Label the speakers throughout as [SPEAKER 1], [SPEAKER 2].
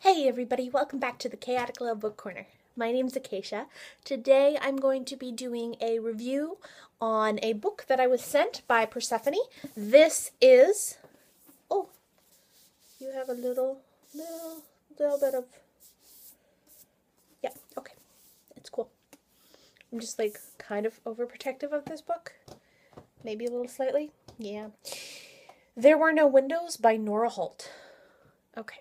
[SPEAKER 1] Hey everybody, welcome back to the Chaotic Love Book Corner. My name's Acacia. Today I'm going to be doing a review on a book that I was sent by Persephone. This is... Oh, you have a little bit of... Yeah, okay. It's cool. I'm just kind of overprotective of this book. Maybe a little slightly. Yeah. There Were No Windows by Nora Holt. Okay.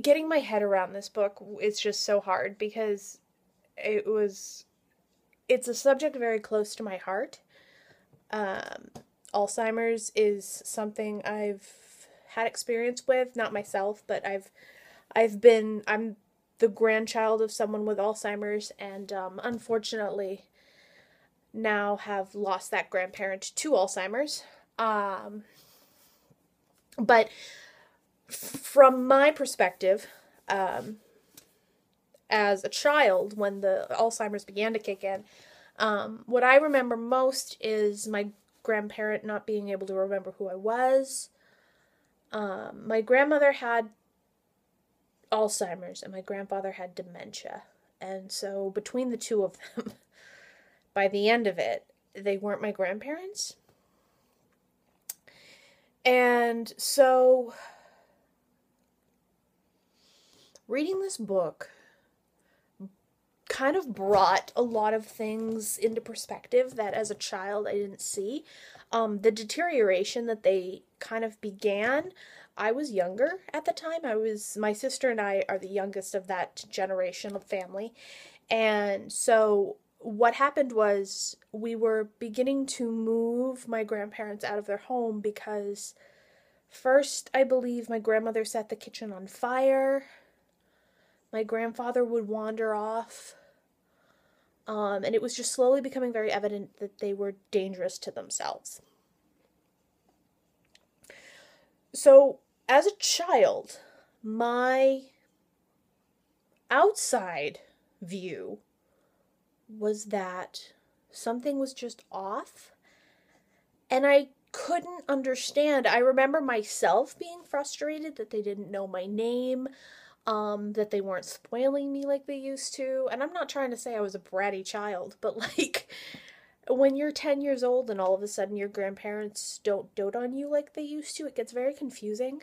[SPEAKER 1] Getting my head around this book is just so hard because it's a subject very close to my heart. Alzheimer's is something I've had experience with, not myself, but I'm the grandchild of someone with Alzheimer's, and unfortunately now have lost that grandparent to Alzheimer's. But from my perspective, as a child, when the Alzheimer's began to kick in, what I remember most is my grandparent not being able to remember who I was. My grandmother had Alzheimer's and my grandfather had dementia. And so between the two of them, by the end of it, they weren't my grandparents. And so, reading this book kind of brought a lot of things into perspective that as a child I didn't see. The deterioration that they kind of began, I was younger at the time. My sister and I are the youngest of that generation of family. And so what happened was we were beginning to move my grandparents out of their home because first, I believe my grandmother set the kitchen on fire. My grandfather would wander off. And it was just slowly becoming very evident that they were dangerous to themselves. So, as a child, my outside view was that something was just off, and I couldn't understand. I remember myself being frustrated that they didn't know my name, that they weren't spoiling me like they used to, and I'm not trying to say I was a bratty child, but when you're 10 years old and all of a sudden your grandparents don't dote on you like they used to, it gets very confusing.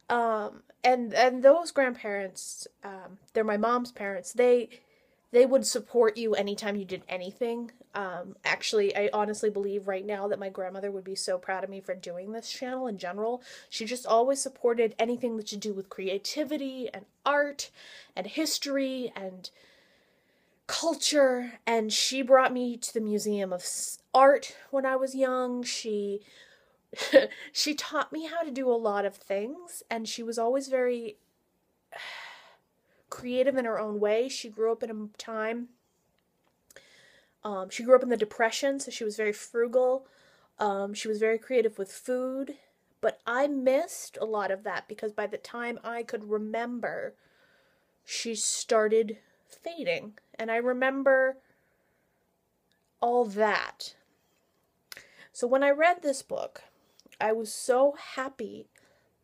[SPEAKER 1] And those grandparents, they're my mom's parents, they would support you anytime you did anything. Actually, I honestly believe right now that my grandmother would be so proud of me for doing this channel in general. She just always supported anything that to do with creativity and art and history and culture. And she brought me to the Museum of Art when I was young. She taught me how to do a lot of things, and she was always very creative in her own way. She grew up in a time, she grew up in the Depression, so she was very frugal. She was very creative with food, but I missed a lot of that because by the time I could remember, she started fading, and I remember all that. So when I read this book, I was so happy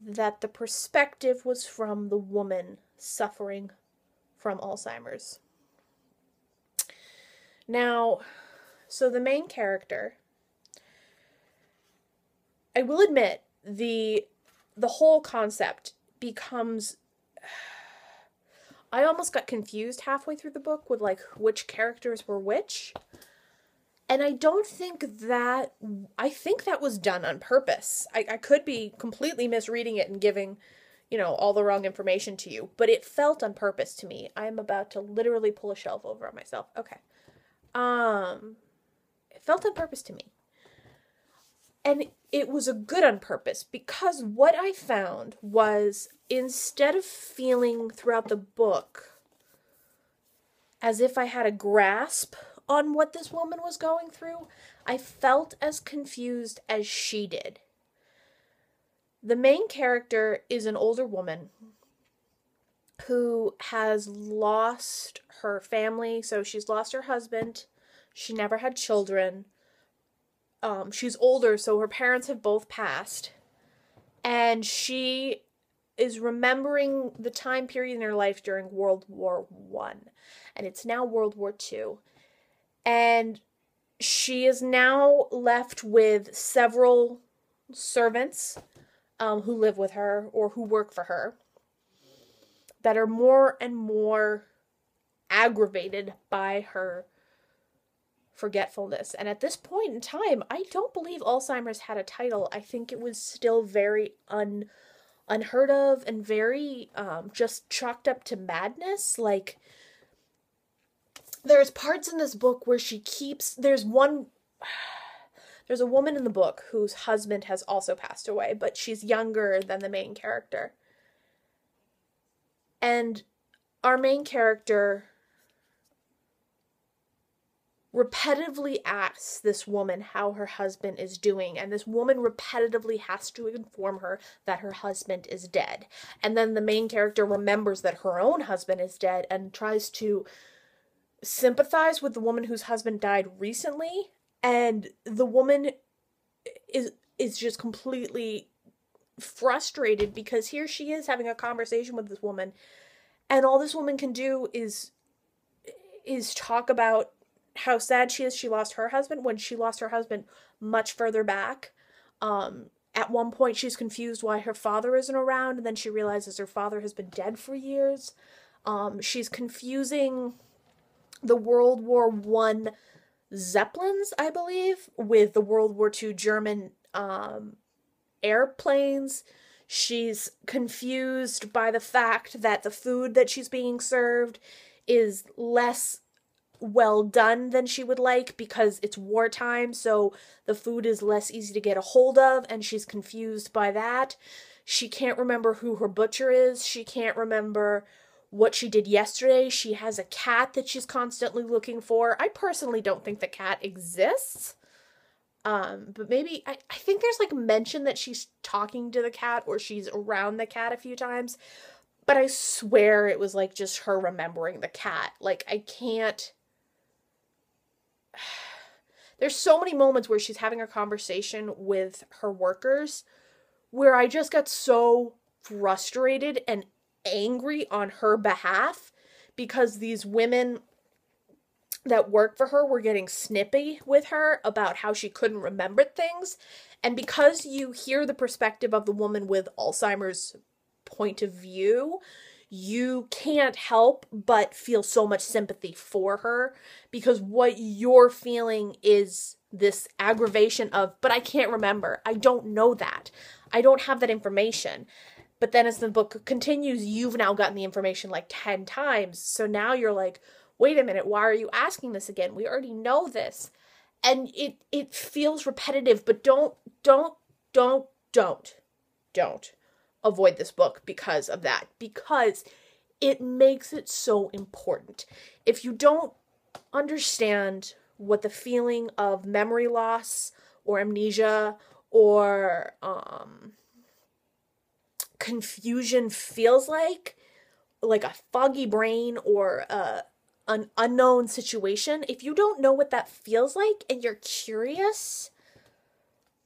[SPEAKER 1] that the perspective was from the woman suffering from Alzheimer's. Now, so the main character, I will admit, the whole concept becomes... I almost got confused halfway through the book with, which characters were which. And I don't think that... I think that was done on purpose. I could be completely misreading it and giving, all the wrong information to you. But it felt on purpose to me. I'm about to literally pull a shelf over on myself. Okay. It felt on purpose to me. And it was a good on purpose because what I found was instead of feeling throughout the book as if I had a grasp on what this woman was going through, I felt as confused as she did. The main character is an older woman who has lost her family. So she's lost her husband, She never had children. She's older, so her parents have both passed. And she is remembering the time period in her life during World War One. And it's now World War Two. And she is now left with several servants who live with her or who work for her that are more and more aggravated by her forgetfulness. And at this point in time, I don't believe Alzheimer's had a title. I think it was still very unheard of and very just chalked up to madness. Like, there's parts in this book where there's a woman in the book whose husband has also passed away, but she's younger than the main character. And our main character repetitively asks this woman how her husband is doing, and this woman repetitively has to inform her that her husband is dead. And then the main character remembers that her own husband is dead and tries to sympathize with the woman whose husband died recently, and the woman is just completely frustrated because here she is having a conversation with this woman, and all this woman can do is talk about how sad she is she lost her husband when she lost her husband much further back. At one point she's confused why her father isn't around, and then she realizes her father has been dead for years. She's confusing the World War One Zeppelins, I believe, with the World War II German airplanes. She's confused by the fact that the food that she's being served is less well done than she would like because it's wartime, so the food is less easy to get a hold of, and she's confused by that. She can't remember who her butcher is. She can't remember what she did yesterday. She has a cat that she's constantly looking for. I personally don't think the cat exists. But maybe, I think there's like mention that she's talking to the cat or she's around the cat a few times. But I swear it was like just her remembering the cat. Like, I can't. There's so many moments where she's having a conversation with her workers where I just got so frustrated and angry on her behalf because these women that work for her were getting snippy with her about how she couldn't remember things. And because you hear the perspective of the woman with Alzheimer's point of view, you can't help but feel so much sympathy for her, because what you're feeling is this aggravation of, but I can't remember. I don't know that. I don't have that information. But then as the book continues, you've now gotten the information like 10 times. So now you're like, wait a minute, why are you asking this again? We already know this. And it feels repetitive, but don't avoid this book because of that. Because it makes it so important. If you don't understand what the feeling of memory loss or amnesia or confusion feels like a foggy brain or an unknown situation, if you don't know what that feels like and you're curious,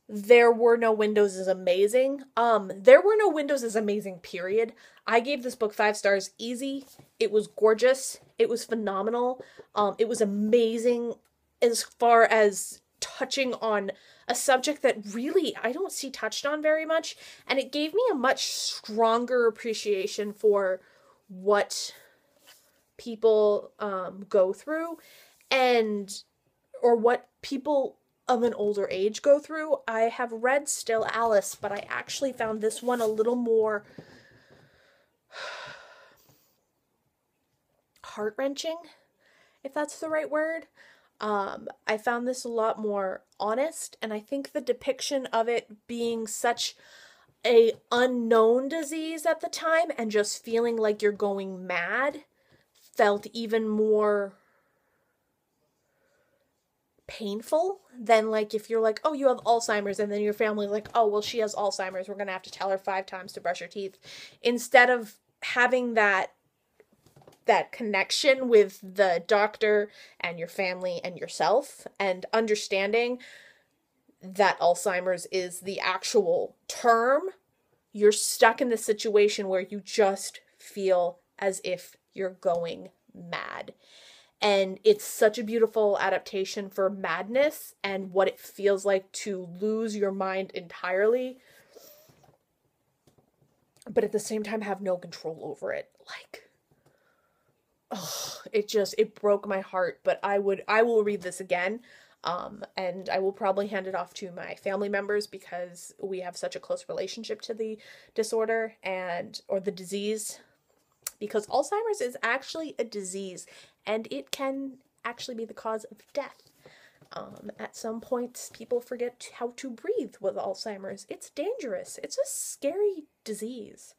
[SPEAKER 1] There Were No Windows is amazing. There Were No Windows is amazing, period. I gave this book 5 stars easy. It was gorgeous. It was phenomenal. It was amazing as far as touching on a subject that really I don't see touched on very much. And it gave me a much stronger appreciation for what people go through or what people of an older age go through. I have read Still Alice, but I actually found this one a little more heart-wrenching, if that's the right word. I found this a lot more honest, and I think the depiction of it being such a unknown disease at the time and just feeling like you're going mad felt even more painful than like if you're like, oh, you have Alzheimer's, and then your family like, oh, well, she has Alzheimer's, we're gonna have to tell her 5 times to brush her teeth. Instead of having that that connection with the doctor and your family and yourself, and understanding that Alzheimer's is the actual term, you're stuck in the situation where you just feel as if you're going mad. And it's such a beautiful adaptation for madness and what it feels like to lose your mind entirely, but at the same time have no control over it. Like, oh, it broke my heart, but I will read this again. And I will probably hand it off to my family members because we have such a close relationship to the disorder or the disease, because Alzheimer's is actually a disease and it can actually be the cause of death. At some points, people forget how to breathe with Alzheimer's. It's dangerous. It's a scary disease.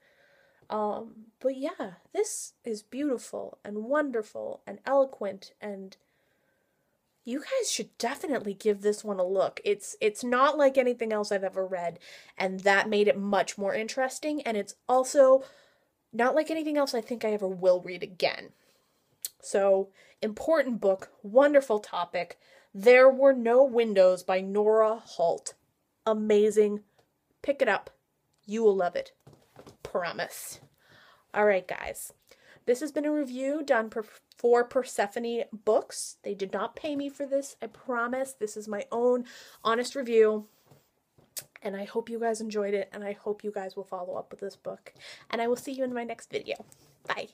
[SPEAKER 1] But yeah, this is beautiful and wonderful and eloquent, and you guys should definitely give this one a look. It's not like anything else I've ever read, and that made it much more interesting, and it's also not like anything else I think I ever will read again. So, important book, wonderful topic. There Were No Windows by Nora Holt. Amazing. Pick it up. You will love it. Promise. Alright, guys. This has been a review done for Persephone Books. They did not pay me for this, I promise. This is my own honest review. And I hope you guys enjoyed it, and I hope you guys will follow up with this book. And I will see you in my next video. Bye.